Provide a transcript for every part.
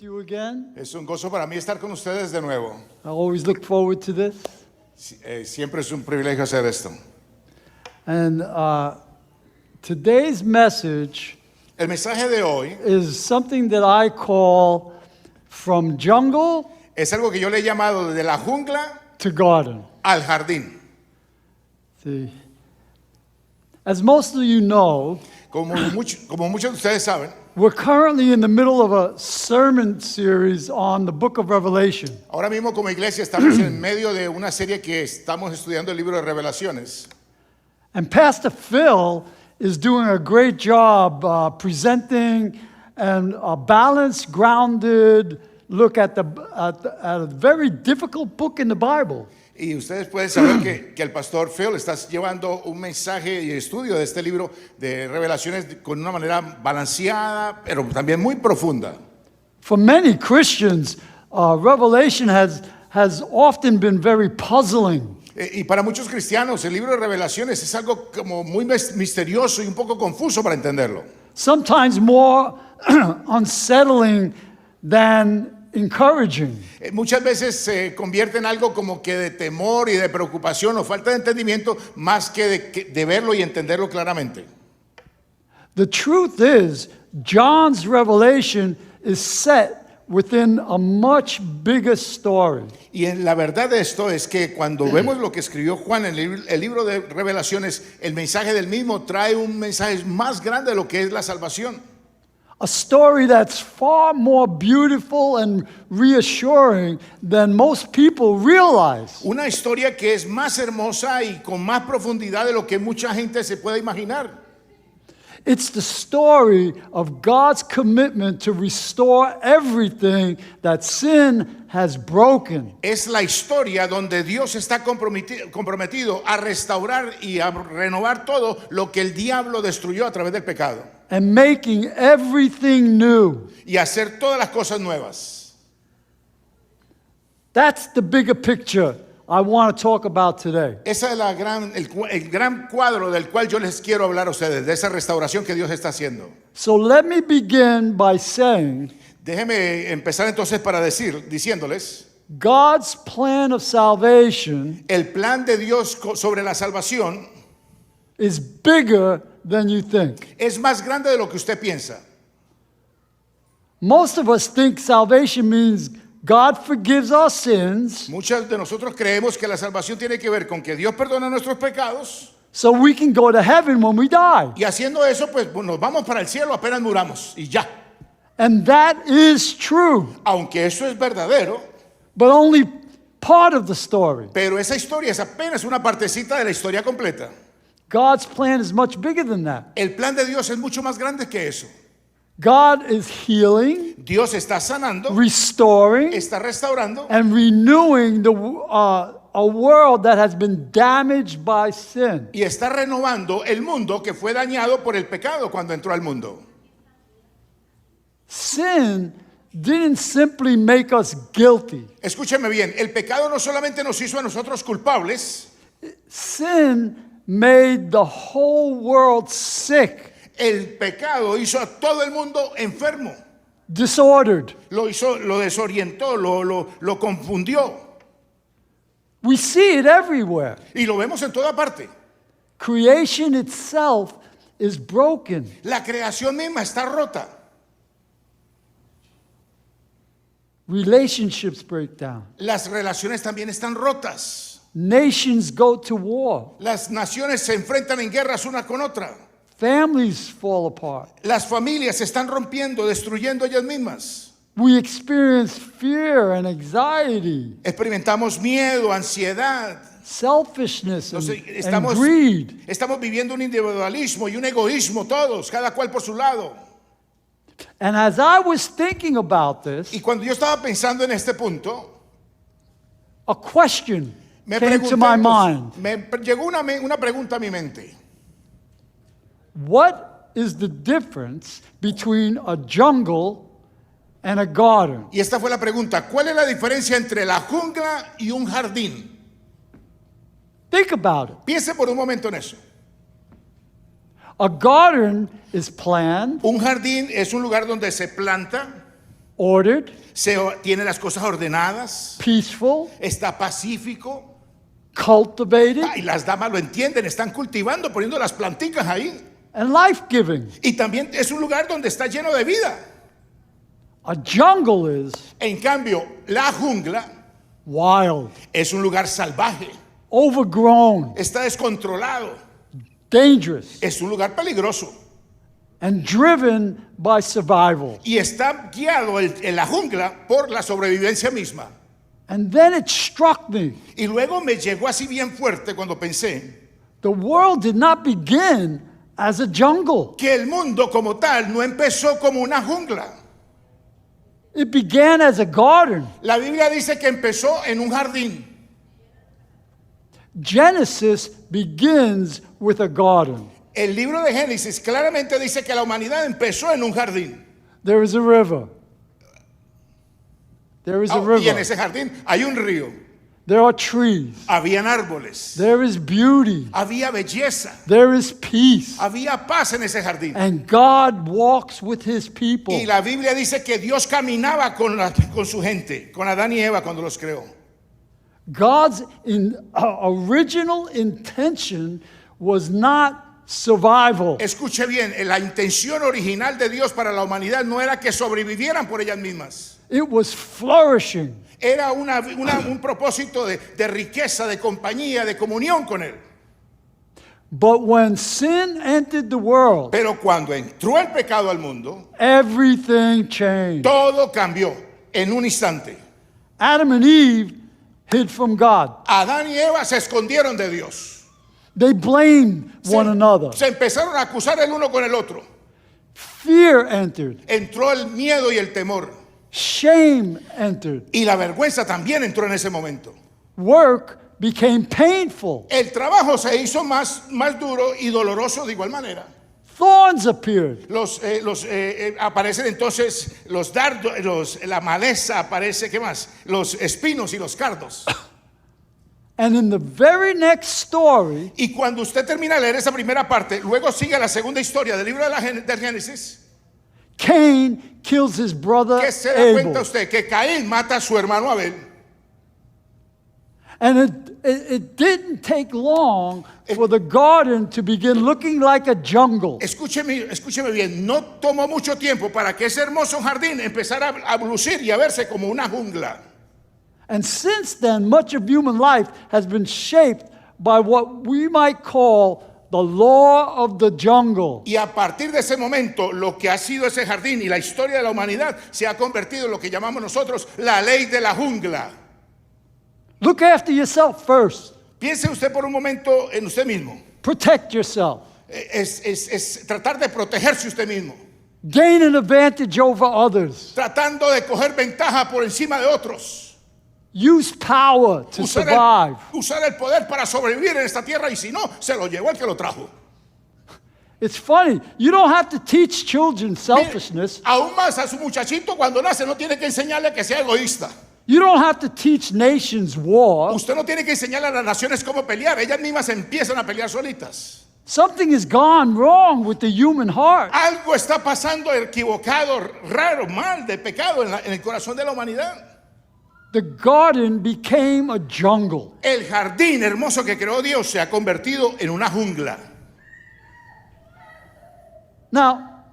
you again. Es un gozo para mí estar con ustedes de nuevo. I always look forward to this. Siempre es un privilegio hacer esto. And today's message El mensaje de hoy is something that I call From Jungle es algo que yo le he llamado de la jungla to Garden. al jardín. See, as most of you know, Como muchos de ustedes saben, we're currently in the middle of a sermon series on the book of Revelation. ahora mismo como iglesia estamos en medio de una serie que estamos estudiando el libro de Revelaciones. And Pastor Phil is doing a great job presenting a balanced, grounded look at a very difficult book in the Bible. Y ustedes pueden saber que el pastor Phil está llevando un mensaje y estudio de este libro de Revelaciones con una manera balanceada, pero también muy profunda. For many Christians, Revelation has often been very puzzling. Y para muchos cristianos el libro de Revelaciones es algo como muy misterioso y un poco confuso para entenderlo. Sometimes more unsettling than encouraging. Muchas veces se convierte en algo como que de temor y de preocupación o falta de entendimiento más que de verlo y entenderlo claramente. The truth is, John's revelation is set within a much bigger story. Y la verdad de esto es que cuando vemos lo que escribió Juan en el libro de Revelaciones, el mensaje del mismo trae un mensaje más grande de lo que es la salvación. A story that's far more beautiful and reassuring than most people realize. Una historia que es más hermosa y con más profundidad de lo que mucha gente se puede imaginar. It's the story of God's commitment to restore everything that sin has broken. Es la historia donde Dios está comprometido a restaurar y a renovar todo lo que el diablo destruyó a través del pecado. And making everything new. Y hacer todas las cosas nuevas. That's the bigger picture I want to talk about today. Esa es el gran cuadro del cual yo les quiero hablar a ustedes, de esa restauración que Dios está haciendo. So let me begin by saying, Déjeme empezar entonces diciéndoles, God's plan of salvation el plan de Dios sobre la salvación is bigger than you think. es más grande de lo que usted piensa. Most of us think salvation means God forgives our sins Muchos de nosotros creemos que la salvación tiene que ver con que Dios perdona nuestros pecados so we can go to heaven when we die. y haciendo eso pues nos vamos para el cielo apenas muramos y ya. And that is true, Aunque eso es verdadero, but only part of the story. pero esa historia es apenas una partecita de la historia completa. God's plan is much bigger than that. El plan de Dios es mucho más grande que eso. God is healing, Dios está sanando, restoring, está restaurando and renewing a world that has been damaged by sin. y está renovando el mundo que fue dañado por el pecado cuando entró al mundo. Sin didn't simply make us guilty. Escúcheme bien, el pecado no solamente nos hizo a nosotros culpables, Sin made the whole world sick, el pecado hizo a todo el mundo enfermo. disordered. Lo desorientó, lo confundió. We see it everywhere. Y lo vemos en toda parte. Creation itself is broken. La creación misma está rota. Relationships break down. Las relaciones también están rotas. Nations go to war. Las naciones se enfrentan en guerras una con otra. Families fall apart. Las familias se están rompiendo, destruyendo ellas mismas. We experience fear and anxiety, Experimentamos miedo, ansiedad. selfishness Entonces, and greed. estamos viviendo un individualismo y un egoísmo todos, cada cual por su lado. And as I was thinking about this, Y cuando yo estaba pensando en este punto, a question me came to my mind. llegó una pregunta a mi mente. What is the difference between a jungle and a garden? Y esta fue la pregunta, ¿cuál es la diferencia entre la jungla y un jardín? Think about it. Piense por un momento en eso. A garden is planned, Un jardín es un lugar donde se planta, ordered, tiene las cosas ordenadas, peaceful, está pacífico. cultivated, Y las damas lo entienden, están cultivando, poniendo las planticas ahí. and life-giving. Y también es un lugar donde está lleno de vida. A jungle is En cambio, la jungla wild, es un lugar salvaje, overgrown, está descontrolado, dangerous, es un lugar peligroso. and driven by survival. Y está guiado en la jungla por la sobrevivencia misma. And then it struck me. Y luego me llegó así bien fuerte cuando pensé The world did not begin as a jungle. que el mundo como tal no empezó como una jungla. It began as a garden. La Biblia dice que empezó en un jardín. Genesis begins with a garden. El libro de Génesis claramente dice que la humanidad empezó en un jardín. There is a river. There is a Y en river. ese jardín hay un río, There are trees. habían árboles, There is beauty. había belleza, There is peace. había paz en ese jardín. And God walks with his people. Y la Biblia dice que Dios caminaba con su gente, con Adán y Eva cuando los creó. God's original intention was not survival. Escuche bien, la intención original de Dios para la humanidad no era que sobrevivieran por ellas mismas. It was flourishing. Era un propósito de riqueza, de compañía, de comunión con Él. But when sin entered the world, Pero cuando entró el pecado al mundo, everything changed. todo cambió en un instante. Adam and Eve hid from God. Adán y Eva se escondieron de Dios. They blamed one another. Se empezaron a acusar el uno con el otro. Fear entered. Entró el miedo y el temor. Shame entered. Y la vergüenza también entró en ese momento. Work became painful. El trabajo se hizo más duro y doloroso de igual manera. Thorns appeared. Aparecen entonces los dardos, la maleza aparece, ¿qué más? Los espinos y los cardos. And in the very next story, Y cuando usted termina de leer esa primera parte, luego sigue la segunda historia del libro del Génesis. Cain kills his brother ¿Qué se da cuenta Abel. usted? Que Caín mata a su hermano Abel. And it didn't take long for the garden to begin looking like a jungle. Escúcheme bien, no tomó mucho tiempo para que ese hermoso jardín empezara a lucir y a verse como una jungla. And since then, much of human life has been shaped by what we might call the law of the jungle. Y a partir de ese momento, lo que ha sido ese jardín y la historia de la humanidad se ha convertido en lo que llamamos nosotros la ley de la jungla. Look after yourself first. Piense usted por un momento en usted mismo. Protect yourself. Es tratar de protegerse usted mismo. Gain an advantage over others. Tratando de coger ventaja por encima de otros. Use power to survive. Usar el poder para sobrevivir en esta tierra y si no, se lo llevó el que lo trajo. It's funny. You don't have to teach children selfishness. Aún más a su muchachito cuando nace no tiene que enseñarle que sea egoísta. You don't have to teach nations war. Usted no tiene que enseñarle a las naciones cómo pelear. Ellas mismas empiezan a pelear solitas. Something has gone wrong with the human heart. Algo está pasando equivocado, raro, mal, de pecado en el corazón de la humanidad. The garden became a jungle. El jardín hermoso que creó Dios se ha convertido en una jungla. Now,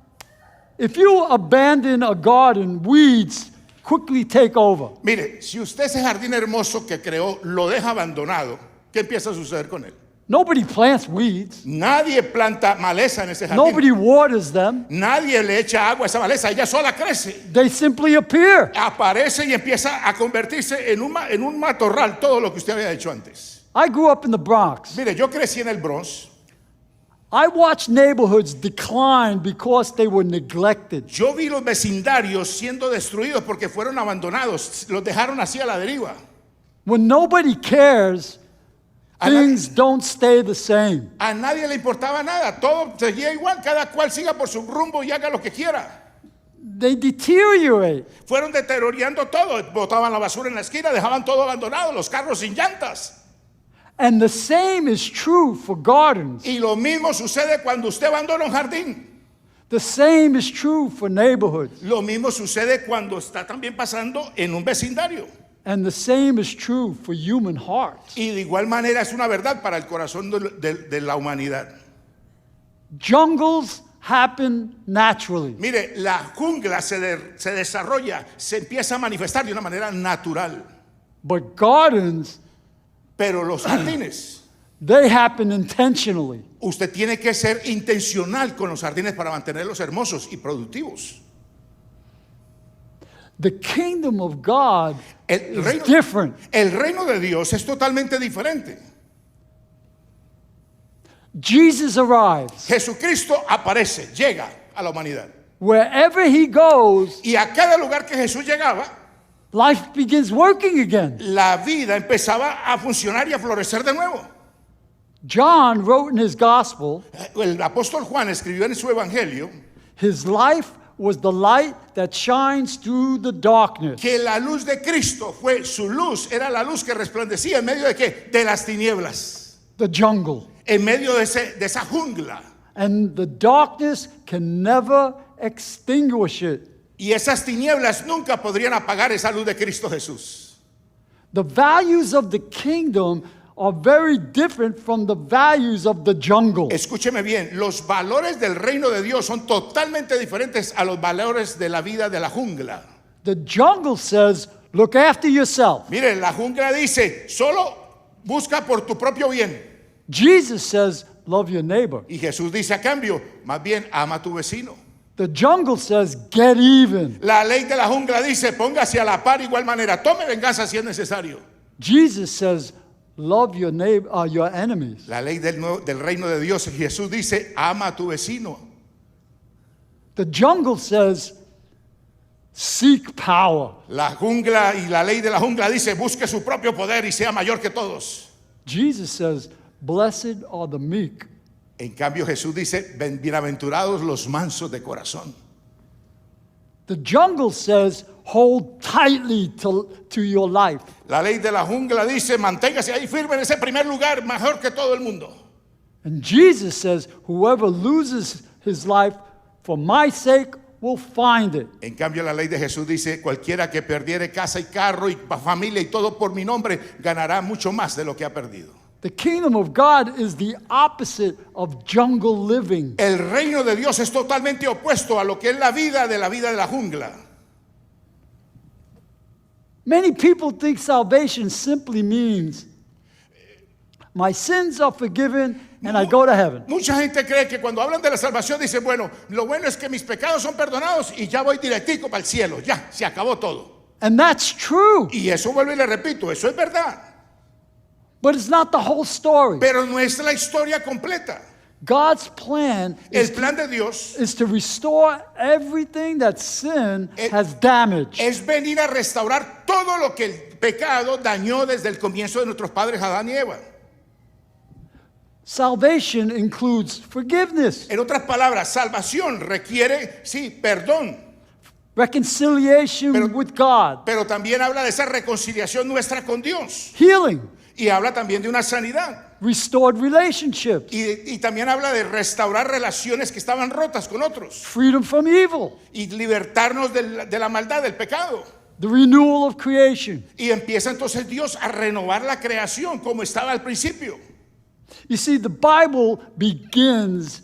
if you abandon a garden, weeds quickly take over. Mire, si usted ese jardín hermoso que creó lo deja abandonado, ¿qué empieza a suceder con él? Nobody plants weeds. Nadie planta maleza en ese jardín. Nobody waters them. Nadie le echa agua a esa maleza, ella sola crece. They simply appear. Aparece y empieza a convertirse en un matorral, todo lo que usted había hecho antes. I grew up in the Bronx. Mire, yo crecí en el Bronx. I watched neighborhoods decline because they were neglected. Yo vi los vecindarios siendo destruidos porque fueron abandonados, los dejaron así a la deriva. When nobody cares, A la- things don't stay the same. A nadie le importaba nada, todo seguía igual, cada cual siga por su rumbo y haga lo que quiera. They deteriorate. Fueron deteriorando todo, botaban la basura en la esquina, dejaban todo abandonado, los carros sin llantas. And the same is true for gardens. Y lo mismo sucede cuando usted abandona un jardín. The same is true for neighborhoods. Lo mismo sucede cuando está también pasando en un vecindario. And the same is true for human hearts. Y de igual manera es una verdad para el corazón de la humanidad. Jungles happen naturally. Mire, la jungla se desarrolla, se empieza a manifestar de una manera natural. But gardens, Pero los jardines, they happen intentionally. usted tiene que ser intencional con los jardines para mantenerlos hermosos y productivos. The kingdom of God El is reino, different. el reino de Dios es totalmente diferente. Jesus arrives. Jesucristo aparece, llega a la humanidad. Wherever he goes, Y a cada lugar que Jesús llegaba, life begins working again. la vida empezaba a funcionar y a florecer de nuevo. John wrote in his gospel, El apóstol Juan escribió en su evangelio his life was the light that shines through the darkness. que la luz de Cristo fue su luz, era la luz que resplandecía en medio de qué? De las tinieblas, The jungle. en medio de esa jungla. And the darkness can never extinguish it. Y esas tinieblas nunca podrían apagar esa luz de Cristo Jesús. The values of the kingdom are very different from the values of the jungle. Escúcheme bien, los valores del reino de Dios son totalmente diferentes a los valores de la vida de la jungla. The jungle says, look after yourself. Mire, la jungla dice, solo busca por tu propio bien. Jesus says, love your neighbor. Y Jesús dice a cambio, más bien ama a tu vecino. The jungle says, get even. La ley de la jungla dice, póngase a la par igual manera, tome venganza si es necesario. Jesus says, love your neighbor, your enemies. La ley del reino de Dios, Jesús dice, ama a tu vecino. The jungle says, seek power. La jungla y la ley de la jungla dice, busque su propio poder y sea mayor que todos. Jesus says, blessed are the meek. En cambio Jesús dice, bienaventurados los mansos de corazón. The jungle says, hold tightly to your life. La ley de la jungla dice, manténgase ahí firme en ese primer lugar, mejor que todo el mundo. And Jesus says, whoever loses his life for my sake will find it. En cambio la ley de Jesús dice, cualquiera que perdiere casa y carro y familia y todo por mi nombre, ganará mucho más de lo que ha perdido. The kingdom of God is the opposite of jungle living. El reino de Dios es totalmente opuesto a lo que es la vida de la jungla. Many people think salvation simply means my sins are forgiven and I go to heaven. Mucha gente cree que cuando hablan de la salvación dice, bueno, lo bueno es que mis pecados son perdonados y ya voy directico para el cielo, ya, se acabó todo. And that's true, Y eso vuelvo y le repito, eso es verdad. but it's not the whole story. Pero no es la historia completa. God's plan El plan de Dios is to restore everything that sin has damaged. es venir a restaurar todo lo que el pecado dañó desde el comienzo de nuestros padres Adán y Eva. Salvation includes forgiveness, En otras palabras, salvación requiere, sí, perdón, reconciliation Pero- with God, pero también habla de esa reconciliación nuestra con Dios. healing, Y habla también de una sanidad. restored relationships, Y también habla de restaurar relaciones que estaban rotas con otros. freedom from evil, Y libertarnos de la maldad, del pecado. the renewal of creation. Y empieza entonces Dios a renovar la creación como estaba al principio. You see, the Bible begins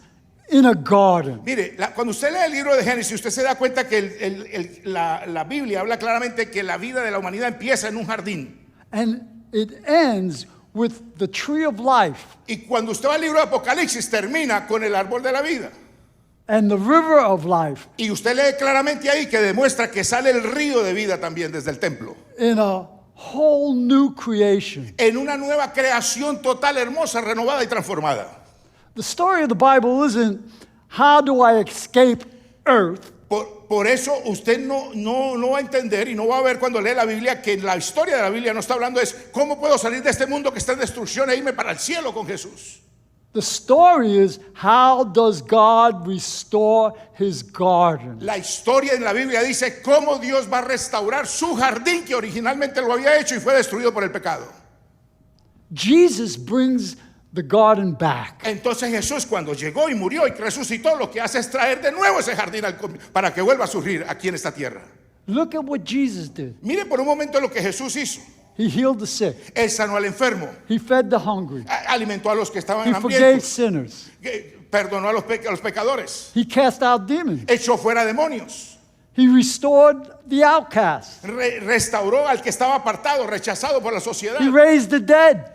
in a garden. Mire, cuando usted lee el libro de Génesis, usted se da cuenta que la Biblia habla claramente que la vida de la humanidad empieza en un jardín. And it ends with the tree of life Y cuando usted va al libro de Apocalipsis, termina con el árbol de la vida. and the river of life Y usted lee claramente ahí que demuestra que sale el río de vida también desde el templo. in a whole new creation. En una nueva creación total, hermosa, renovada y transformada. The story of the Bible isn't how do I escape earth. Por eso usted no va a entender y no va a ver cuando lee la Biblia que la historia de la Biblia no está hablando es cómo puedo salir de este mundo que está en destrucción e irme para el cielo con Jesús. The story is how does God restore his garden? La historia en la Biblia dice cómo Dios va a restaurar su jardín que originalmente lo había hecho y fue destruido por el pecado. Jesus brings the garden back. Entonces Jesús, cuando llegó y murió y resucitó, lo que hace es traer de nuevo ese jardín para que vuelva a surgir aquí en esta tierra. Look at what Jesus did. Mire por un momento lo que Jesús hizo. He healed the sick. Él sanó al enfermo, He fed the hungry. alimentó a los que estaban He forgave hambrientos, sinners. perdonó a los pecadores, He cast out demons. echó fuera demonios, He restored the outcast. restauró al que estaba apartado, rechazado por la sociedad, He raised the dead.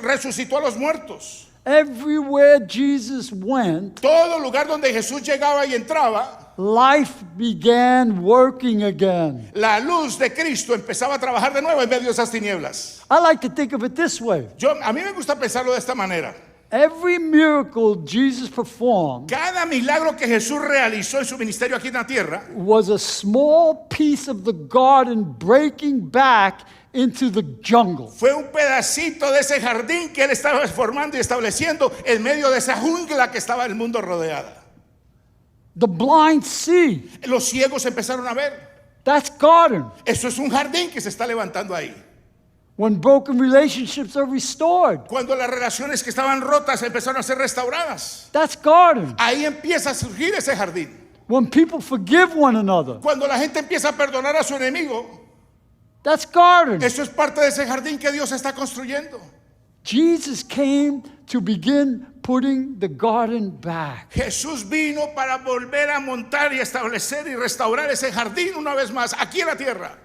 resucitó a los muertos. Everywhere Jesus went, Todo lugar donde Jesús llegaba y entraba, life began working again. la luz de Cristo empezaba a trabajar de nuevo en medio de esas tinieblas. I like to think of it this way. A mí me gusta pensarlo de esta manera. Every miracle Jesus performed Cada milagro que Jesús realizó en su ministerio aquí en la tierra was a small piece of the garden breaking back into the jungle. fue un pedacito de ese jardín que él estaba formando y estableciendo en medio de esa jungla que estaba el mundo rodeada. The blind see. Los ciegos empezaron a ver. That's garden. Eso es un jardín que se está levantando ahí. When broken relationships are restored, Cuando las relaciones que estaban rotas empezaron a ser restauradas, that's garden. ahí empieza a surgir ese jardín. When people forgive one another, Cuando la gente empieza a perdonar a su enemigo, that's garden. eso es parte de ese jardín que Dios está construyendo. Jesus came to begin putting the garden back. Jesús vino para volver a montar y establecer y restaurar ese jardín una vez más aquí en la tierra.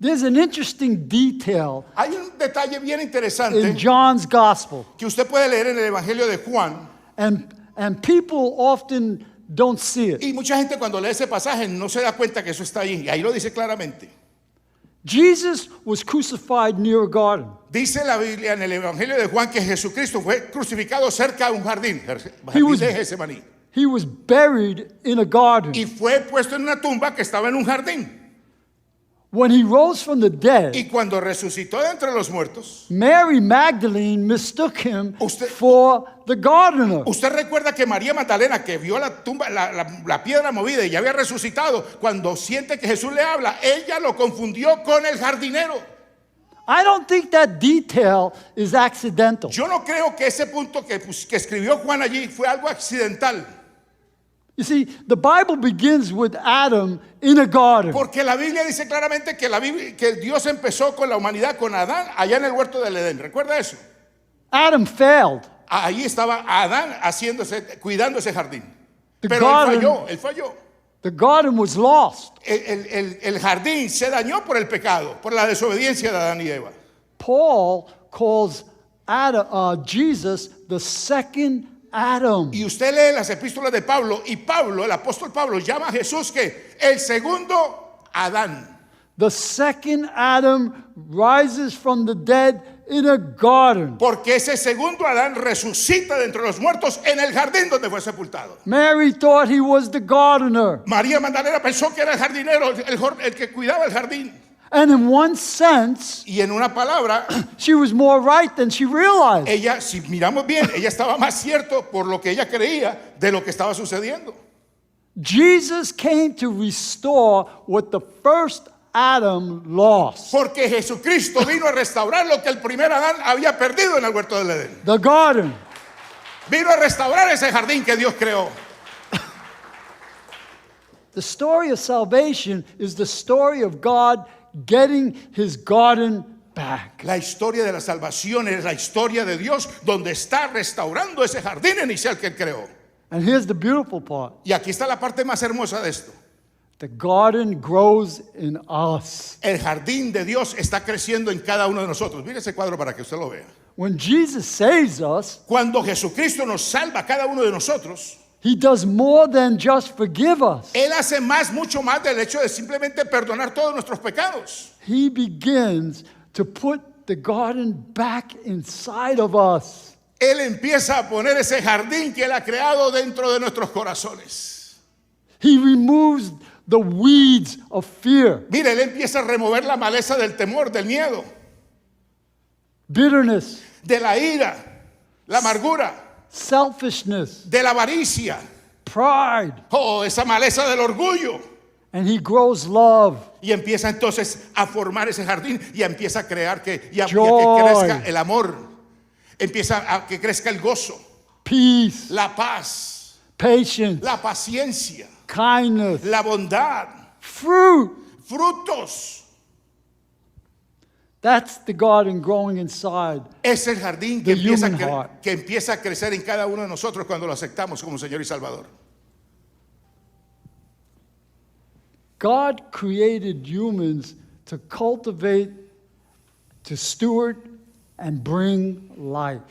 There's an interesting detail Hay un detalle bien in interesante John's gospel, que usted puede leer en el Evangelio de Juan, and people often don't see it. y mucha gente cuando lee ese pasaje no se da cuenta que eso está ahí, y ahí lo dice claramente. Jesus was crucified near a garden. Dice la Biblia en el Evangelio de Juan que Jesucristo fue crucificado cerca de un jardín, He was- de Getsemaní, He was buried in a garden. y fue puesto en una tumba que estaba en un jardín. When he rose from the dead, Y cuando resucitó de entre los muertos, Mary Magdalene mistook him Usted- for the gardener. usted recuerda que María Magdalena, que vio la tumba, la piedra movida y ya había resucitado, cuando siente que Jesús le habla, ella lo confundió con el jardinero. I don't think that detail is accidental. Yo no creo que ese punto que escribió Juan allí fue algo accidental, You see, the Bible begins with Adam in a garden. porque la Biblia dice claramente que Dios empezó con la humanidad, con Adán, allá en el huerto del Edén. ¿Recuerda eso? Adam failed. Ahí estaba Adán cuidando ese jardín. The Pero él falló. The garden was lost. El jardín se dañó por el pecado, por la desobediencia de Adán y Eva. Paul calls Jesus the second Adam. Y usted lee las epístolas de Pablo, y Pablo, el apóstol Pablo, llama a Jesús que el segundo Adán. The second Adam rises from the dead in a garden. Porque ese segundo Adán resucita de entre los muertos en el jardín donde fue sepultado. Mary thought he was the gardener. María Magdalena pensó que era el jardinero, el que cuidaba el jardín. And in one sense, Y en una palabra, she was more right than she realized. ella, si miramos bien, ella estaba más cierto por lo que ella creía de lo que estaba sucediendo. Jesus came to restore what the first Adam lost. Porque Jesucristo vino a restaurar lo que el primer Adán había perdido en el huerto del Edén. The garden. Vino a restaurar ese jardín que Dios creó. The story of salvation is the story of God getting his garden back. La historia de la salvación es la historia de Dios, donde está restaurando ese jardín inicial que Él creó. And here's the beautiful part. Y aquí está la parte más hermosa de esto. The garden grows in us. El jardín de Dios está creciendo en cada uno de nosotros. Mire ese cuadro para que usted lo vea. When Jesus saves us, Cuando Jesucristo nos salva a cada uno de nosotros, he does more than just forgive us. Él hace mucho más del hecho de simplemente perdonar todos nuestros pecados. He begins to put the garden back inside of us. Él empieza a poner ese jardín que Él ha creado dentro de nuestros corazones. He removes the weeds of fear, Mire, Él empieza a remover la maleza del temor, del miedo, bitterness, de la ira, la amargura, selfishness, de la avaricia, pride, esa maleza del orgullo. and he grows love, Y empieza entonces a formar ese jardín y empieza a crear y a que Joy. crezca el amor, Empieza a que crezca el gozo, peace, la paz, patience, la paciencia, kindness, la bondad, fruit. frutos. That's the garden growing inside. Es el jardín The human heart. que empieza a crecer en cada uno de nosotros cuando lo aceptamos como Señor y Salvador. God created humans to cultivate, to steward, and bring life.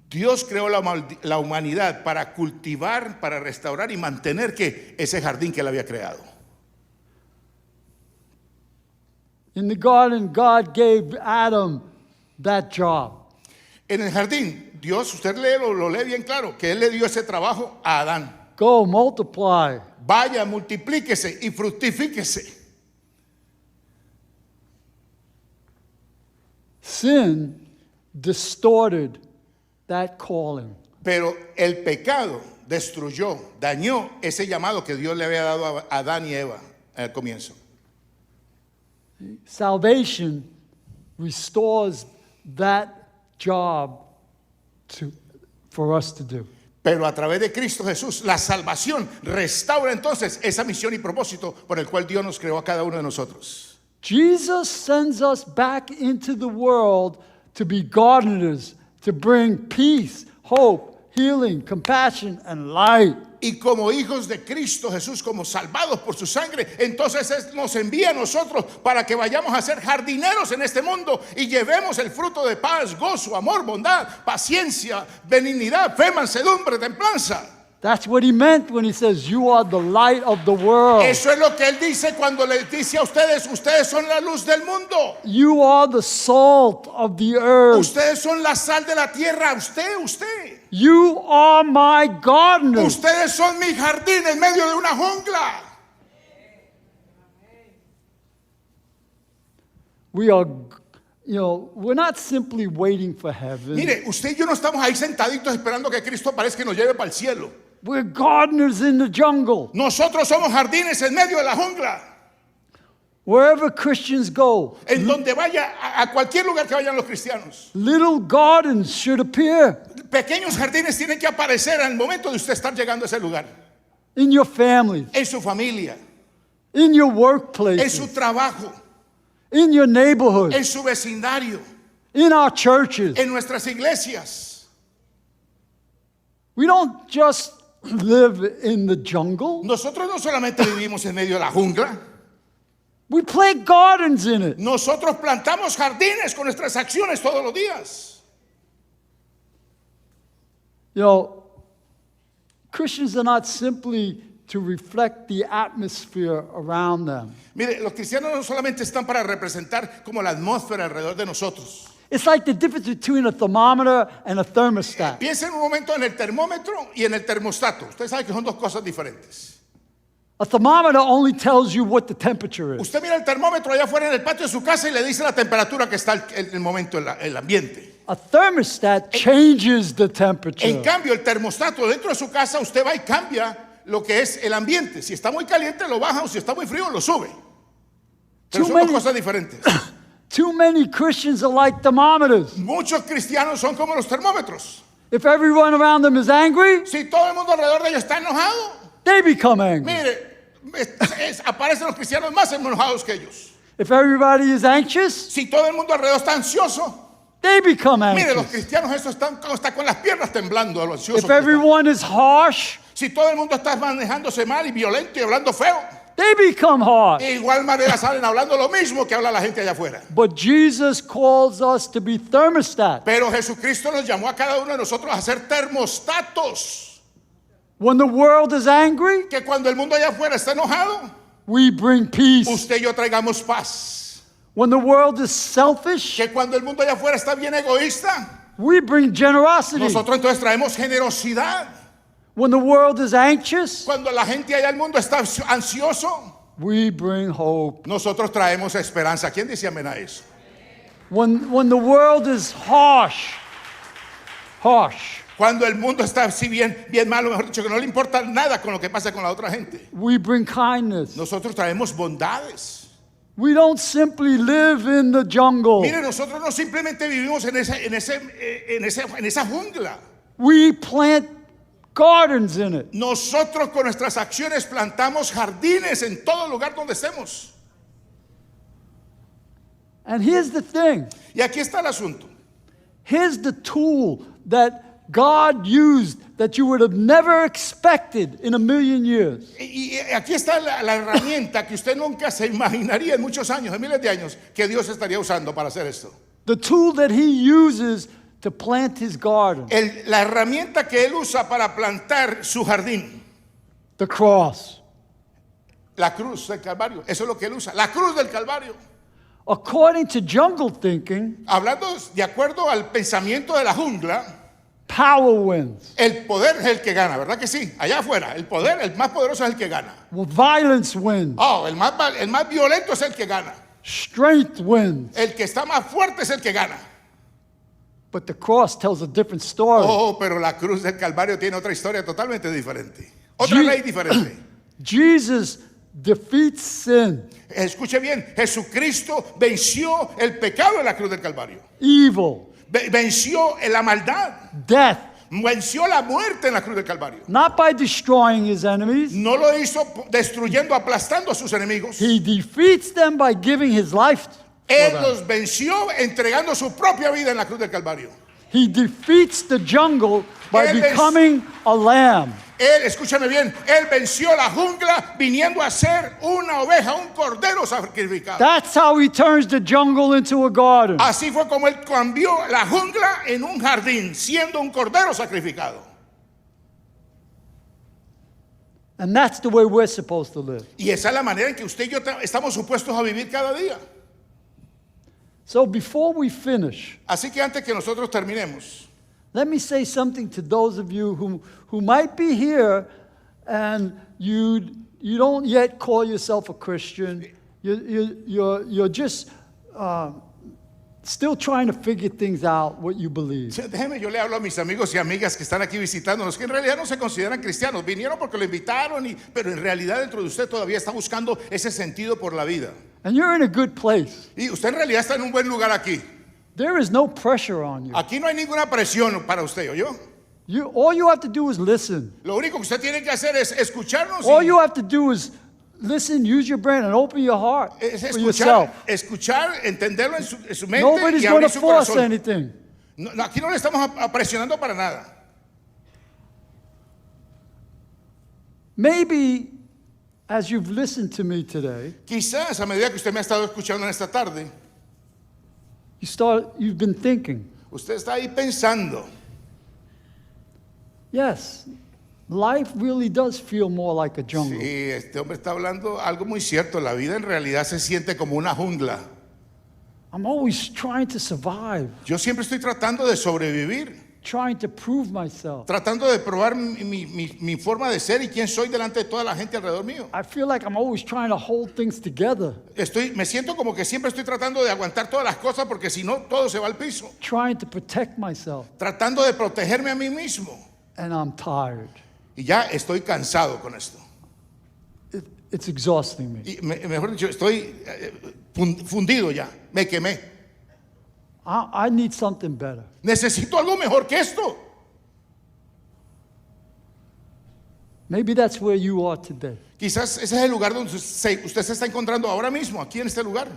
Dios creó la humanidad para cultivar, para restaurar y mantener que ese jardín que él había creado. In the garden, God gave Adam that job. En el jardín, Dios, usted lo lee bien claro, que él le dio ese trabajo a Adán. Go, multiply. Vaya, multiplíquese y fructifíquese. Sin distorted that calling. Pero el pecado destruyó, dañó ese llamado que Dios le había dado a Adán y Eva al comienzo. Salvation restores that job for us to do. Pero a través de Cristo Jesús, la salvación restaura entonces esa misión y propósito por el cual Dios nos creó a cada uno de nosotros. Jesus sends us back into the world to be gardeners, to bring peace, hope, healing, compassion, and light. Y como hijos de Cristo Jesús, como salvados por su sangre, entonces Él nos envía a nosotros para que vayamos a ser jardineros en este mundo y llevemos el fruto de paz, gozo, amor, bondad, paciencia, benignidad, fe, mansedumbre, templanza. That's what he meant when he says, you are the light of the world. Eso es lo que Él dice cuando les dice a ustedes, ustedes son la luz del mundo. You are the salt of the earth. Ustedes son la sal de la tierra, usted. You are my gardener. Ustedes son mi jardín en medio de una jungla. We are, we're not simply waiting for heaven. Mire, usted y yo no estamos ahí sentaditos esperando que Cristo aparezca y nos lleve para el cielo. We're gardeners in the jungle. Nosotros somos jardines en medio de la jungla. Wherever Christians go, En donde vaya, a cualquier lugar que vayan los cristianos. little gardens should appear Pequeños jardines tienen que aparecer en el momento de usted estar llegando a ese lugar. in your families, En su familia, in your en workplaces, su trabajo, in your neighborhood, en su vecindario, in our churches. en nuestras iglesias. We don't just live in the jungle. Nosotros no solamente vivimos en medio de la jungla, We plant gardens in it. nosotros plantamos jardines con nuestras acciones todos los días. Christians are not simply to reflect the atmosphere around them. Mire, los cristianos no solamente están para representar como la atmósfera alrededor de nosotros. It's like the difference between a thermometer and a thermostat. Piensen un momento en el termómetro y en el termostato. Usted sabe que son dos cosas diferentes. A thermometer only tells you what the temperature is. Usted mira el termómetro allá afuera en el patio de su casa y le dice la temperatura que está en el momento, el ambiente. A thermostat changes the temperature. En cambio, el termostato dentro de su casa, usted va y cambia lo que es el ambiente. Si está muy caliente, lo baja, o si está muy frío, lo sube. Pero son dos cosas diferentes. Too many Christians are like thermometers. Muchos cristianos son como los termómetros. If everyone around them is angry, Si todo el mundo alrededor de ellos está enojado, they become angry. mire, aparecen los cristianos más enojados que ellos. If everybody is anxious, Si todo el mundo alrededor está ansioso, they become mire, los anxious. cristianos esos están con las piernas temblando de lo ansiosos If que están. everyone is harsh, Si todo el mundo está manejándose mal y violento y hablando feo, they become harsh. de igual manera salen hablando lo mismo que habla la gente allá afuera. But Jesus calls us to be thermostats. Pero Jesucristo nos llamó a cada uno de nosotros a ser termostatos. When the world is angry, Que cuando el mundo allá afuera está enojado, we bring peace. usted y yo traigamos paz. When the world is selfish, Que cuando el mundo allá afuera está bien egoísta, we bring generosity. nosotros entonces traemos generosidad. When the world is anxious, Cuando la gente allá del mundo está ansioso, we bring hope. nosotros traemos esperanza. ¿Quién dice amén a eso? When the world is harsh, Cuando el mundo está así bien malo, mejor dicho, que no le importa nada con lo que pasa con la otra gente, we bring kindness. nosotros traemos bondades. We don't simply live in the jungle. Mire, nosotros no simplemente vivimos en esa jungla. We plant gardens in it. Nosotros con nuestras acciones plantamos jardines en todo lugar donde estemos. And here's the thing. Y aquí está el asunto. Here's the tool that God used that you would have never expected in a million years. Y aquí está la herramienta que usted nunca se imaginaría en muchos años, en miles de años, que Dios estaría usando para hacer esto. The tool that he uses to plant his garden. La herramienta que él usa para plantar su jardín. The cross. La cruz del Calvario. Eso es lo que él usa. La cruz del Calvario. According to jungle thinking, Hablando de acuerdo al pensamiento de la jungla, power wins. el poder es el que gana, ¿verdad que sí? Allá afuera, el poder, el más poderoso es el que gana. Well, violence wins. Oh, el más violento es el que gana. Strength wins. El que está más fuerte es el que gana. But the cross tells a different story. Oh, pero la cruz del Calvario tiene otra historia totalmente diferente. Otra ley diferente. Jesus defeats sin, Escuche bien, Jesucristo venció el pecado en la cruz del Calvario. evil, Venció la maldad. death, Venció la muerte en la cruz del Calvario. not by destroying his enemies. No lo hizo destruyendo, aplastando a sus enemigos. He defeats them by giving his life for Él them. los venció entregando su propia vida en la cruz del Calvario. He defeats the jungle by Él becoming a lamb. Él, escúchame bien, él venció la jungla viniendo a ser una oveja, un cordero sacrificado. That's how he turns the jungle into a garden. Así fue como él cambió la jungla en un jardín, siendo un cordero sacrificado. And that's the way we're supposed to live. Y esa es la manera en que usted y yo estamos supuestos a vivir cada día. So before we finish, Así que antes que nosotros terminemos, let me say something to those of you who might be here and you don't yet call yourself a Christian. You're just still trying to figure things out, what you believe. déjeme, yo le hablo a mis amigos y amigas que están aquí visitándonos, que en realidad no se consideran cristianos. Vinieron porque lo invitaron, pero en realidad dentro de usted todavía está buscando ese sentido por la vida. And you're in a good place. Y usted en realidad está en un buen lugar aquí. There is no pressure on you. Aquí no hay ninguna presión para usted, ¿oyó? All you have to do is listen. Lo único que usted tiene que hacer es escucharnos All y you have to do is listen, use your brain, and open your heart es for yourself. escuchar, entenderlo en su mente Nobody's y going to abrir su force corazón. anything. Aquí no le estamos presionando para nada. Maybe as you've listened to me today, Quizás a medida que usted me ha estado escuchando en esta tarde, you've been thinking, usted está ahí pensando, yes, life really does feel more like a jungle. sí, este hombre está hablando algo muy cierto, la vida en realidad se siente como una jungla. I'm always trying to survive, Yo siempre estoy tratando de sobrevivir, trying to prove myself. tratando de probar mi forma de ser y quién soy delante de toda la gente alrededor mío. I feel like I'm always trying to hold things together, Me siento como que siempre estoy tratando de aguantar todas las cosas porque si no todo se va al piso. trying to protect myself, Tratando de protegerme a mí mismo. and I'm tired. Y ya estoy cansado con esto. It's exhausting me. Y mejor dicho, estoy fundido ya. Me quemé. I need something better. Necesito algo mejor que esto. Maybe that's where you are today. Quizás ese es el lugar donde usted se está encontrando ahora mismo, aquí en este lugar.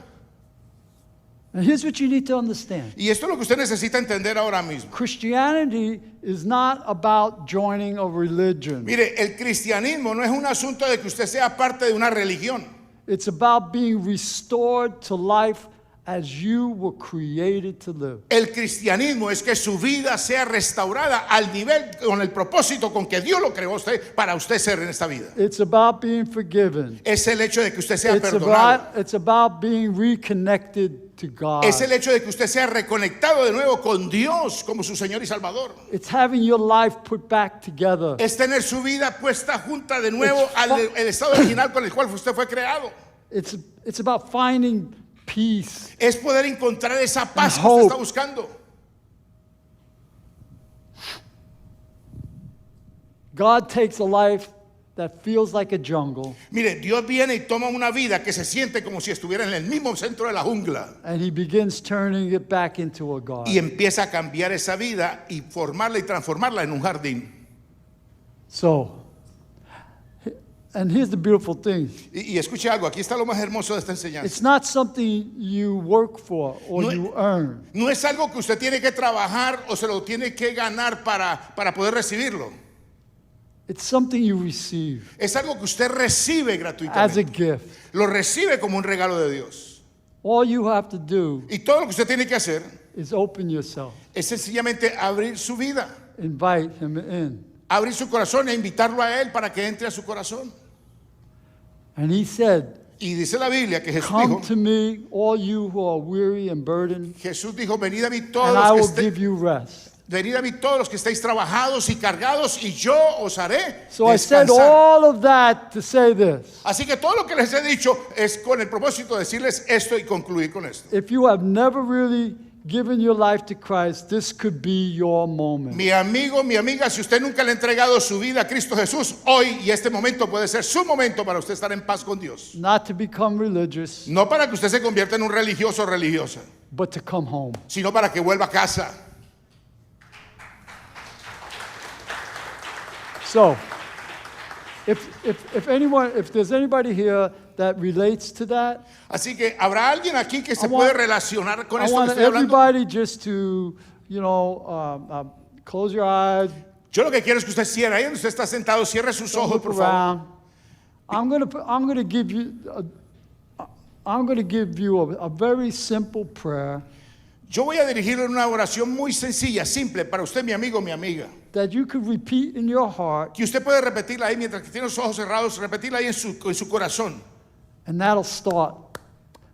And here's what you need to understand. Y esto es lo que usted necesita entender ahora mismo. Christianity is not about joining a religion. Mire, el cristianismo no es un asunto de que usted sea parte de una religión. It's about being restored to life as you were created to live. El cristianismo es que su vida sea restaurada al nivel, con el propósito con que Dios lo creó a usted para usted ser en esta vida. It's about being forgiven. Es el hecho de que usted sea It's perdonado. about being reconnected to God. Es el hecho de que usted sea reconectado de nuevo con Dios como su Señor y Salvador. It's having your life put back together. Es tener su vida puesta junta de nuevo It's al el estado original con el cual usted fue creado. It's about finding peace. Es poder encontrar esa paz And que usted hope. está buscando. God takes a life that feels like a jungle, Mire, Dios viene y toma una vida que se siente como si estuviera en el mismo centro de la jungla and he begins turning it back into a y garden. empieza a cambiar esa vida y formarla y transformarla en un jardín. So, and here's the beautiful thing. Y escuche algo, aquí está lo más hermoso de esta enseñanza. It's not something you work for or No- you earn. No es algo que usted tiene que trabajar o se lo tiene que ganar para poder recibirlo. It's something you receive Es algo que usted recibe as a gratuitamente. gift. Lo recibe como un regalo de Dios. All you have to do Y todo lo que usted tiene que hacer is open yourself, es sencillamente abrir su vida, invite him in. abrir su corazón e invitarlo a Él para que entre a su corazón. And he said, Y dice la Biblia que Jesús come dijo, to me, all you who are weary and burdened, Jesús dijo, venid a mí and todos I will los que give you rest. venid a mí todos los que estáis trabajados y cargados y yo os haré So I said descansar. all of that to say this. Así que todo lo que les he dicho es con el propósito de decirles esto y concluir con esto. If you have never really given your life to Christ, this could be your moment. Mi amigo, mi amiga, si usted nunca le ha entregado su vida a Cristo Jesús, hoy y este momento puede ser su momento para usted estar en paz con Dios. Not to become religious, No para que usted se convierta en un religioso o religiosa, but to come home. sino para que vuelva a casa. So, if there's anybody here that relates to that, Así que habrá alguien aquí que se I want- puede relacionar con I esto que want estoy hablando. everybody just to, close your eyes, Yo lo que quiero es que usted cierre ahí donde usted está sentado, cierre sus don't ojos, look por favor. around. I'm gonna give you a very simple prayer Yo voy a dirigirle una oración muy sencilla, simple, para usted, mi amigo, mi amiga. that you could repeat in your heart, Que usted puede repetirla ahí mientras que tiene los ojos cerrados, repetirla ahí en su corazón. and that'll start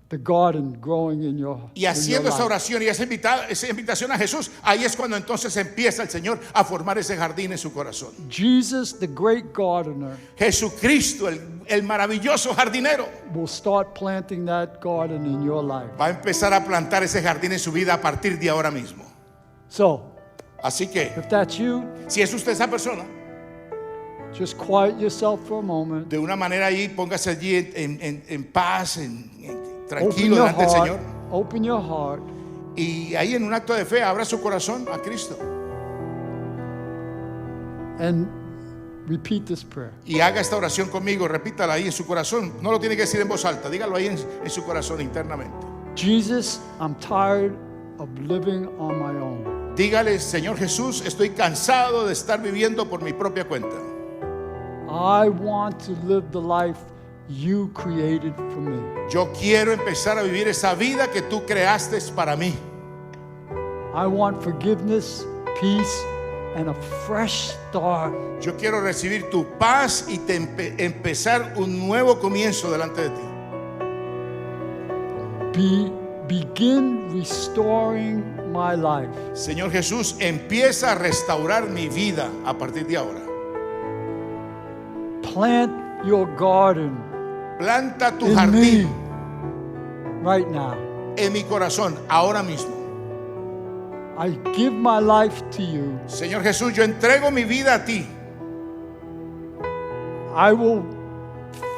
the garden growing in your Y haciendo esa life. oración y esa invitación a Jesús, ahí es cuando entonces empieza el Señor a formar ese jardín en su corazón. Jesus, the great gardener, Jesucristo, el maravilloso jardinero, will start planting that garden in your life. va a empezar a plantar ese jardín en su vida a partir de ahora mismo. So, Así que, if that's you, si es usted esa persona, just quiet yourself for a moment. de una manera ahí, póngase allí en paz, Open tranquilo your delante del heart. Señor. Open your heart. Y ahí en un acto de fe, abra su corazón a Cristo. And repeat this prayer. Y haga esta oración conmigo, repítala ahí en su corazón. No lo tiene que decir en voz alta, dígalo ahí en su corazón internamente. Jesus, I'm tired of living on my own. Dígale, Señor Jesús, estoy cansado de estar viviendo por mi propia cuenta. I want to live the life you created for me. Yo quiero empezar a vivir esa vida que tú creaste para mí. I want forgiveness, peace, and a fresh start. Yo quiero recibir tu paz y empezar un nuevo comienzo delante de ti. Begin restoring my life. Señor Jesús, empieza a restaurar mi vida a partir de ahora. Plant your garden Planta tu in jardín me right now. en mi corazón ahora mismo. I give my life to you. Señor Jesús, yo entrego mi vida a ti. I will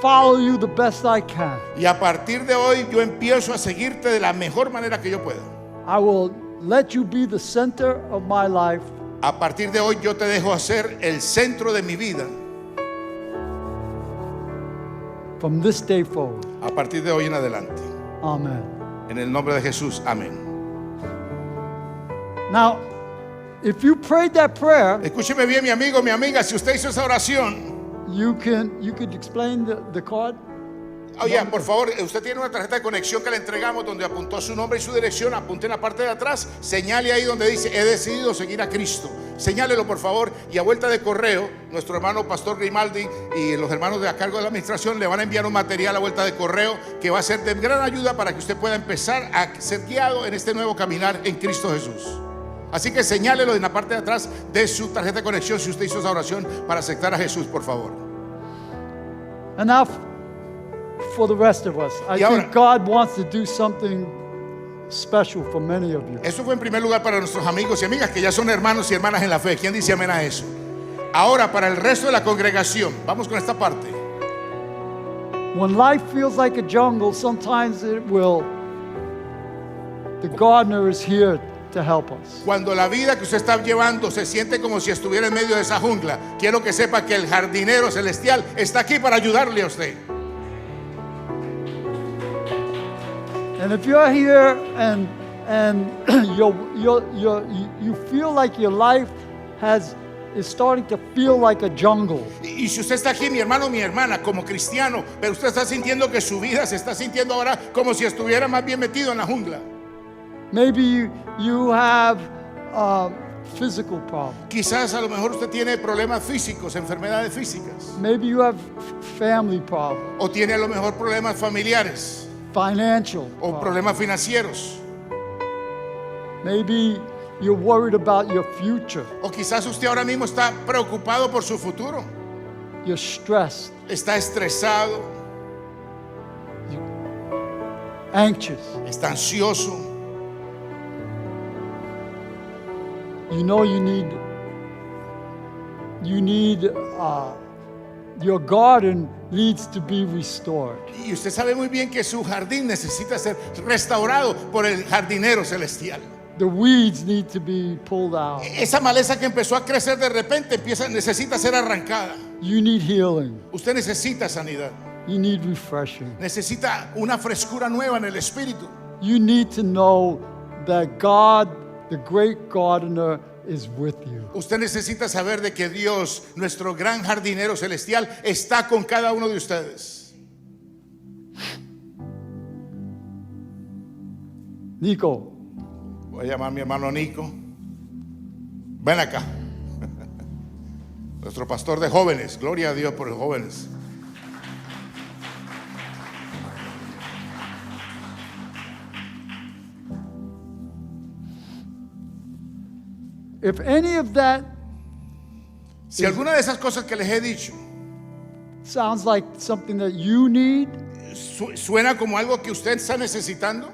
follow you the best I can. Y a partir de hoy yo empiezo a seguirte de la mejor manera que yo pueda. I will let you be the center of my life. A partir de hoy yo te dejo hacer el centro de mi vida. From this day forward. A partir de hoy en adelante. Amen. En el nombre de Jesús. Amén. Now, if you prayed that prayer, Escúcheme bien, mi amigo, mi amiga. Si usted hizo esa oración, you could explain the card. oye, por favor, usted tiene una tarjeta de conexión que le entregamos donde apuntó su nombre y su dirección. Apunte en la parte de atrás, señale ahí donde dice he decidido seguir a Cristo. Señálelo, por favor, y a vuelta de correo, nuestro hermano Pastor Grimaldi y los hermanos de a cargo de la administración le van a enviar un material a vuelta de correo que va a ser de gran ayuda para que usted pueda empezar a ser guiado en este nuevo caminar en Cristo Jesús. Así que señálelo en la parte de atrás de su tarjeta de conexión si usted hizo esa oración para aceptar a Jesús, por favor. And now, for the rest of us, I Y ahora- think God wants to do something special for many of you. Eso fue en primer lugar para nuestros amigos y amigas que ya son hermanos y hermanas en la fe. ¿Quién dice amén a eso? Ahora, para el resto de la congregación, vamos con esta parte. When life feels like a jungle, sometimes it will. The gardener is here to help us. Cuando la vida que usted está llevando se siente como si estuviera en medio de esa jungla, quiero que sepa que el jardinero celestial está aquí para ayudarle a usted. And if you're here and you feel like your life is starting to feel like a jungle, Y si usted está aquí, mi hermano, mi hermana, como cristiano, pero usted está sintiendo que su vida se está sintiendo ahora como si estuviera más bien metido en la jungla. maybe you have physical problems. Quizás a lo mejor usted tiene problemas físicos, enfermedades físicas, Maybe you have family problems, o tiene a lo mejor problemas familiares financial o problems. problemas financieros, Maybe you're worried about your future. o quizás usted ahora mismo está preocupado por su futuro, You're stressed, está estresado, anxious. está ansioso. You know you need your garden needs to be restored. Y usted sabe muy bien que su jardín necesita ser restaurado por el jardinero celestial. The weeds need to be pulled out. Esa maleza que empezó a crecer de repente necesita ser arrancada. You need healing. Usted necesita sanidad, You need refreshing. necesita una frescura nueva en el espíritu. You need to know that God, the great gardener, is with you. Usted necesita saber de que Dios, nuestro gran jardinero celestial, está con cada uno de ustedes. Nico, Voy a llamar a mi hermano Nico. Ven acá. Nuestro pastor de jóvenes. Gloria a Dios por los jóvenes. if any of that Si alguna de esas cosas que les he dicho sounds like something that you need, suena como algo que usted está necesitando,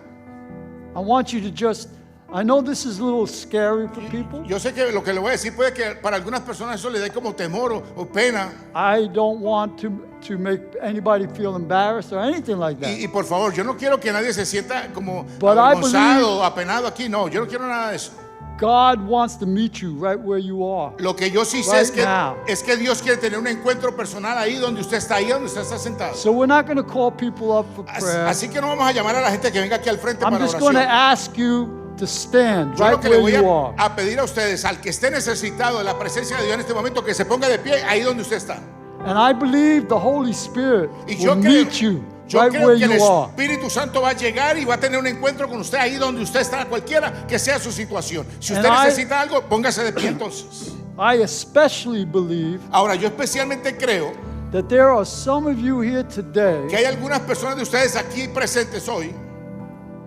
I want you to just, I know this is a little scary for people. yo sé que lo que le voy a decir puede que para algunas personas eso le dé como temor o pena. I don't want to make anybody feel embarrassed or anything like that. Y por favor, yo no quiero que nadie se sienta como But I avergonzado o apenado aquí. No, yo no quiero nada de eso. God wants to meet you right where you are. Lo que yo sí sé Right now. es que Dios quiere tener un encuentro personal ahí donde usted está, ahí donde usted está sentado. So we're not going to call people up for prayer. Así que no vamos a llamar a la gente que venga aquí al frente I'm para just going to oración. ask you to stand Yo lo right que le where voy you are. a pedir a ustedes, al que esté necesitado de la presencia de Dios en este momento, que se ponga de pie ahí donde usted está. And I believe the Holy Spirit Y yo will creo, meet you yo right creo where que el you are. Espíritu Santo va a llegar y va a tener un encuentro con usted ahí donde usted está, cualquiera que sea su situación. Si usted And I- necesita algo, póngase de pie entonces. I especially believe Ahora, yo especialmente creo that there are some of you here que today, hay algunas personas de ustedes aquí presentes hoy,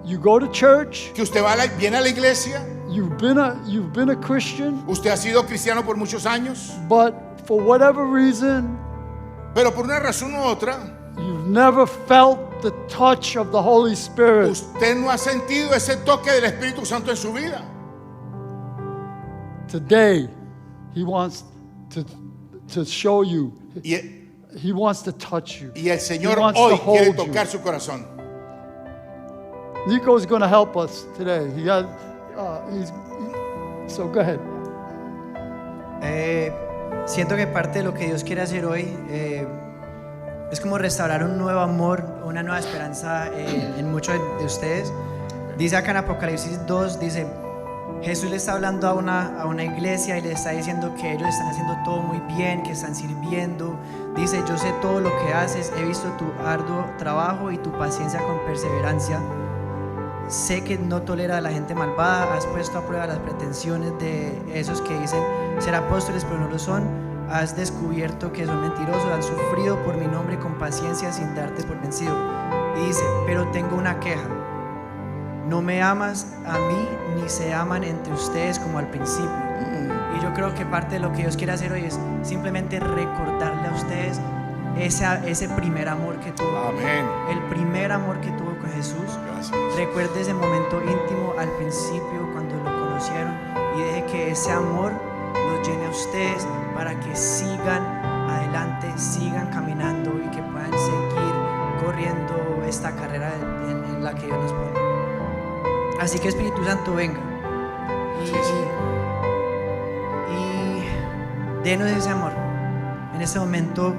you go to church, que usted viene a la iglesia, you've been a Christian, usted ha sido cristiano por muchos años, but for whatever reason, pero por una razón u otra, you've never felt the touch of the Holy Spirit. usted no ha sentido ese toque del Espíritu Santo en su vida. Today, He wants to show you. Y, He wants to touch you. y el Señor He wants hoy to hold quiere you. tocar su corazón. Nico is going to help us today. So go ahead. Siento que parte de lo que Dios quiere hacer hoy es como restaurar un nuevo amor, una nueva esperanza en muchos de ustedes. Dice acá en Apocalipsis 2, dice, Jesús le está hablando a una iglesia y le está diciendo que ellos están haciendo todo muy bien, que están sirviendo. Dice, yo sé todo lo que haces, he visto tu arduo trabajo y tu paciencia con perseverancia. Sé que no tolera a la gente malvada, has puesto a prueba las pretensiones de esos que dicen ser apóstoles pero no lo son, has descubierto que son mentirosos, han sufrido por mi nombre con paciencia sin darte por vencido. Y dice, pero tengo una queja, no me amas a mí ni se aman entre ustedes como al principio. Y yo creo que parte de lo que Dios quiere hacer hoy es simplemente recordarle a ustedes ese primer amor que tuvo, Amén. el primer amor que tuvo con Jesús. Gracias. Recuerde ese momento íntimo al principio cuando lo conocieron y deje que ese amor los los llene a ustedes para que sigan adelante, sigan caminando y que puedan seguir corriendo esta carrera en la que Dios nos pone. Así que Espíritu Santo, venga y denos ese amor en este momento.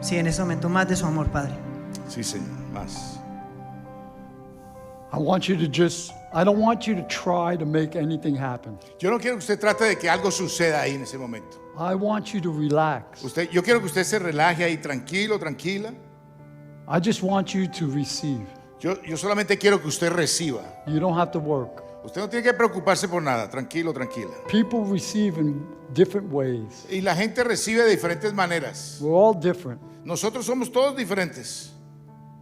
Sí, en este momento más de su amor, Padre. Sí, Señor, más. I don't want you to try to make anything happen. Yo no quiero que usted trate de que algo suceda ahí en ese momento. I want you to relax. Yo quiero que usted se relaje ahí tranquilo, tranquila. I just want you to receive. Yo solamente quiero que usted reciba. You don't have to work. Usted no tiene que preocuparse por nada, tranquilo, tranquila. People receive in different ways. Y la gente recibe de diferentes maneras. We're all different. Nosotros somos todos diferentes.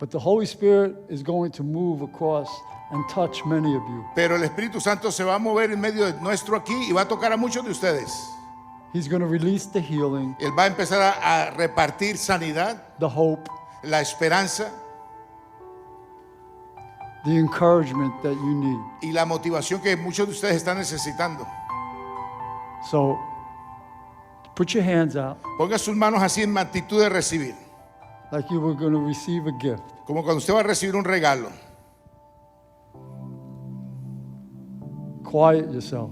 But the Holy Spirit is going to move across and touch many of you. Pero el Espíritu Santo se va a mover en medio de nuestro aquí y va a tocar a muchos de ustedes. He's going to release the healing, Él va a empezar a repartir sanidad, the hope, la esperanza the encouragement that you need. y la motivación que muchos de ustedes están necesitando. So put your hands out Ponga sus manos así en actitud de recibir, like you were going to receive a gift. como cuando usted va a recibir un regalo. Quiet yourself.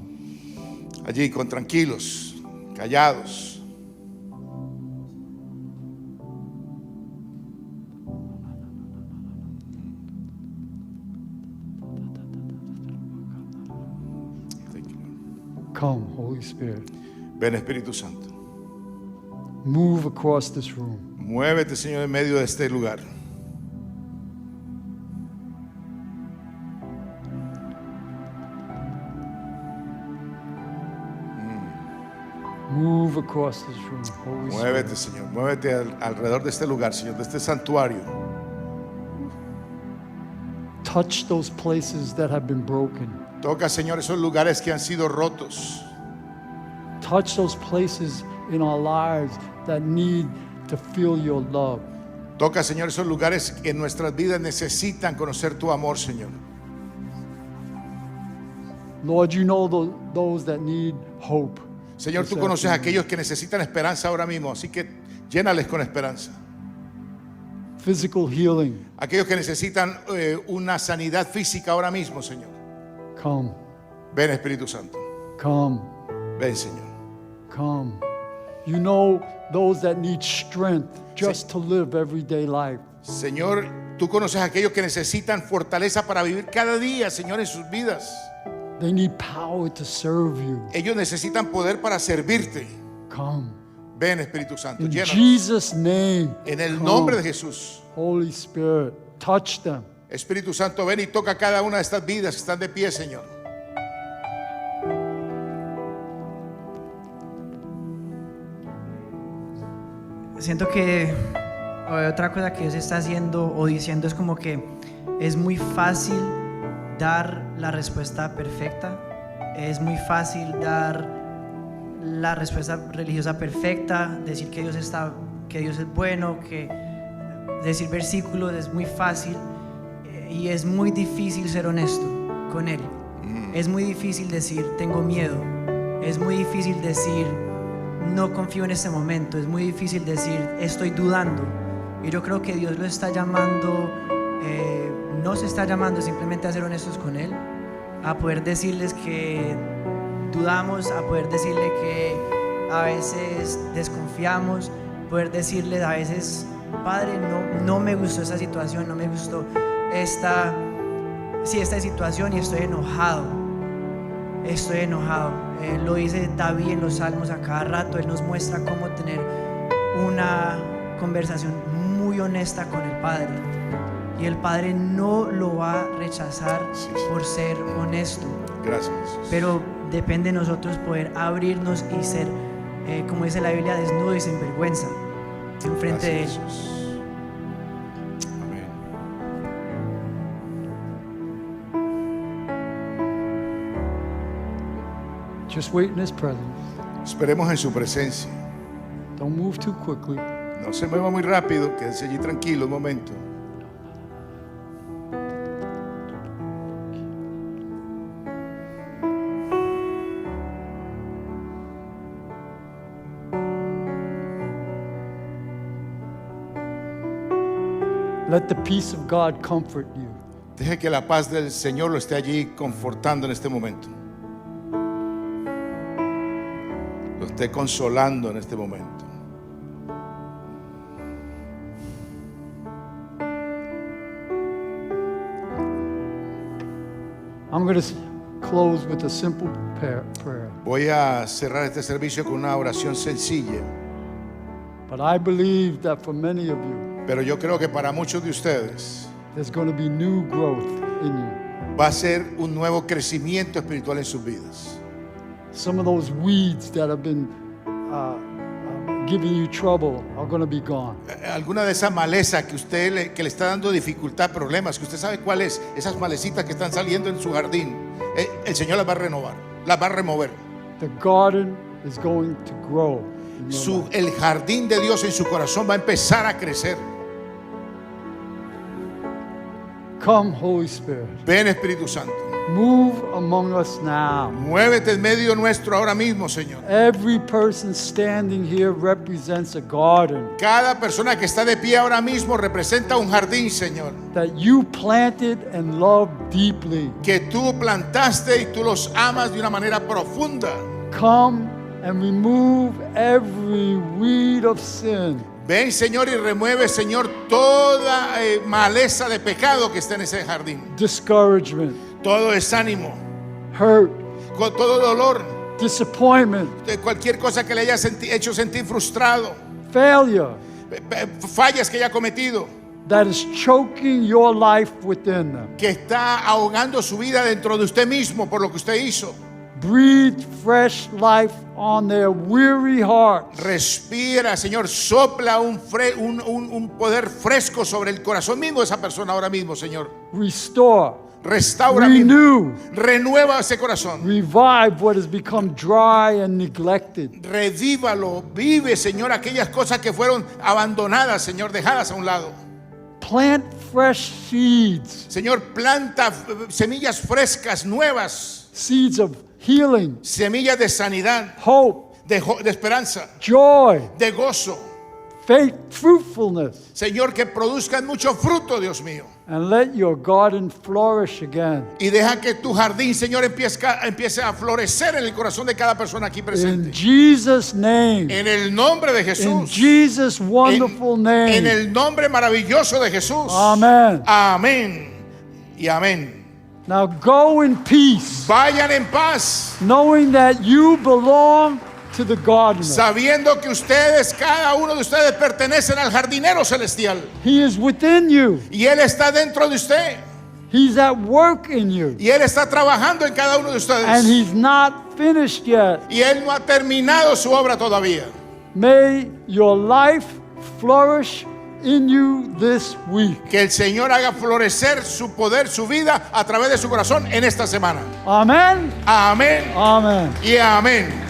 Allí, con tranquilos, callados. Thank you, Lord. Come, Holy Spirit. Ven, Espíritu Santo. Move across this room. Muévete, Señor, en medio de este lugar. Move across this room, Holy Spirit. Muévete, Señor. Muévete alrededor de este lugar, Señor, de este santuario. Touch those places that have been broken. Toca, Señor, esos lugares que han sido rotos. Touch those places in our lives that need to feel your love. Toca, Señor, esos lugares que en nuestras vidas necesitan conocer tu amor, Señor. Lord, you know those that need hope. Señor, tú conoces a aquellos que necesitan esperanza ahora mismo, así que llénales con esperanza. Physical healing. Aquellos que necesitan una sanidad física ahora mismo, Señor. Come, Ven, Espíritu Santo. come, Ven, Señor. come. You know those that need strength just to live everyday life. Señor, tú conoces a aquellos que necesitan fortaleza para vivir cada día, Señor, en sus vidas. They need power to serve you. Ellos necesitan poder para servirte. Come. Ven, Espíritu Santo, In llénalos. Jesus' name. En el come. nombre de Jesús. Holy Spirit, touch them. Espíritu Santo, ven y toca cada una de estas vidas que están de pie, Señor. Siento que otra cosa que Dios está haciendo o diciendo es como que es muy fácil dar la respuesta perfecta, es muy fácil dar la respuesta religiosa perfecta, decir que Dios es bueno, que decir versículos es muy fácil y es muy difícil ser honesto con Él. Es muy difícil decir tengo miedo, es muy difícil decir no confío en este momento, es muy difícil decir estoy dudando. Y yo creo que Dios lo está llamando, no se está llamando simplemente a ser honestos con Él, a poder decirles que dudamos, a poder decirle que a veces desconfiamos, poder decirles a veces, Padre, no me gustó esa situación, no me gustó esta situación y estoy enojado. Lo dice David en los Salmos a cada rato. Él nos muestra cómo tener una conversación muy honesta con el Padre, y el Padre no lo va a rechazar por ser honesto. Gracias, Jesús. Pero depende de nosotros poder abrirnos y ser, como dice la Biblia, desnudo y sin vergüenza enfrente de Él. Gracias, Jesús. Amén. Just wait in His presence. Esperemos en su presencia. Don't move too quickly. No se mueva muy rápido, quédese allí tranquilo un momento. Let the peace of God comfort you. Deje que la paz del Señor lo esté allí confortando en este momento. Lo esté consolando en este momento. I'm going to close with a simple prayer. Voy a cerrar este servicio con una oración sencilla, But I believe that for many of you, pero yo creo que para muchos de ustedes there's going to be new growth in you. va a ser un nuevo crecimiento espiritual en sus vidas. Some of those weeds that have been giving you trouble are going to be gone. Alguna de esas malezas que le está dando dificultad, problemas, que usted sabe cuáles, esas malecitas que están saliendo en su jardín, el Señor las va a renovar, las va a remover. The garden is going to grow in your life. El jardín de Dios en su corazón va a empezar a crecer. Come, Holy Spirit. Ven, Espíritu Santo, Move among us now. muévete en medio nuestro ahora mismo, Señor. Every person standing here represents a garden Cada persona que está de pie ahora mismo representa un jardín, Señor, that you planted and loved deeply. que tú plantaste y tú los amas de una manera profunda. Come and remove every weed of sin. Ven, Señor, y remueve, Señor, toda maleza de pecado que está en ese jardín. Discouragement, Todo desánimo, hurt, con todo dolor, disappointment, de cualquier cosa que le haya hecho sentir frustrado, failure fallas que haya cometido, that is choking your life within them. que está ahogando su vida dentro de usted mismo por lo que usted hizo. Breathe fresh life on their weary hearts. Respira, Señor, sopla un poder fresco sobre el corazón mismo de esa persona ahora mismo, Señor. Restore, Restaura mismo, renew, renueva ese corazón. revive what has become dry and neglected. Revívalo, vive, Señor, aquellas cosas que fueron abandonadas, Señor, dejadas a un lado. Plant fresh seeds, Señor, planta semillas frescas, nuevas, seeds of healing, semillas de sanidad, hope, de esperanza, joy, de gozo. faith, fruitfulness, Señor, que produzcan mucho fruto, Dios mío. and let your garden flourish again. Y deja que tu jardín, Señor, empiece a florecer en el corazón de cada persona aquí In presente. Jesus' name, En el nombre de in Jesús. Jesus' wonderful En name. el nombre maravilloso de Jesús. Amen. Amén. Y amén. Now go in peace, Vayan en paz, knowing that you belong to the gardener. sabiendo que ustedes, cada uno de ustedes, pertenecen al jardinero celestial. He is within you. Y Él está dentro de usted. He's at work in you. Y Él está trabajando en cada uno de And ustedes. he's not finished yet. Y Él no ha terminado su obra todavía. May your life flourish in you this week. Que el Señor haga florecer su poder, su vida a través de su corazón en esta semana. Amen. Amén Amen. y amén.